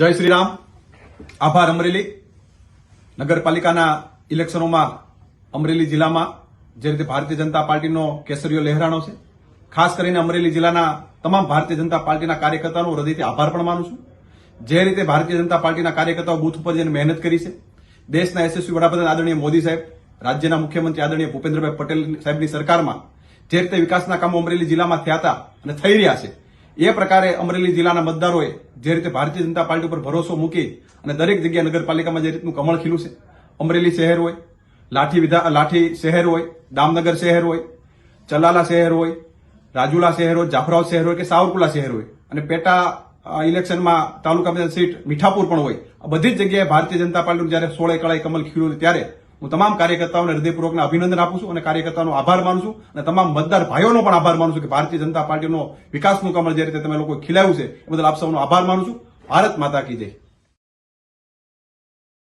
જય શ્રી રામ. આભાર. અમરેલી નગરપાલિકાના ઇલેક્શનોમાં અમરેલી જિલ્લામાં જે રીતે ભારતીય જનતા પાર્ટીનો કેસરીઓ લહેરાણો છે, ખાસ કરીને અમરેલી જિલ્લાના તમામ ભારતીય જનતા પાર્ટીના કાર્યકર્તાઓનો હૃદયથી આભાર પણ માનું છું. જે રીતે ભારતીય જનતા પાર્ટીના કાર્યકર્તાઓ બૂથ ઉપર જઈને મહેનત કરી છે, દેશના યશસ્વી વડાપ્રધાન આદરણીય મોદી સાહેબ, રાજ્યના મુખ્યમંત્રી આદરણીય ભૂપેન્દ્રભાઈ પટેલ સાહેબની સરકારમાં જે રીતે વિકાસના કામો અમરેલી જિલ્લામાં થયા હતા અને થઈ રહ્યા છે, એ પ્રકારે અમરેલી જિલ્લાના મતદારોએ જે રીતે ભારતીય જનતા પાર્ટી ઉપર ભરોસો મૂકી અને દરેક જગ્યાએ નગરપાલિકામાં જે રીતનું કમળ ખીલું છે, અમરેલી શહેર હોય, લાઠી શહેર હોય, દામનગર શહેર હોય, ચલાલા શહેર હોય, રાજુલા શહેર હોય, જાફરાબાદ શહેર હોય કે સાવરકુલા શહેર હોય અને પેટા ઇલેક્શનમાં તાલુકા પંચાયત સીટ મીઠાપુર પણ હોય, આ બધી જ જગ્યાએ ભારતીય જનતા પાર્ટીનું જયારે 16 કળાએ કમળ ખીલ્યું ત્યારે હું તમામ કાર્યકર્તાઓને હૃદયપૂર્વકના અભિનંદન આપું છું અને કાર્યકર્તાઓનો આભાર માનું છું અને તમામ મતદાર ભાઈઓનો પણ આભાર માનું છું કે ભારતીય જનતા પાર્ટીનો વિકાસનું કમળ જે રીતે તમે લોકો ખીલાવ્યું છે એ બદલ આપ સૌનો આભાર માનું છું. ભારત માતા કી જય.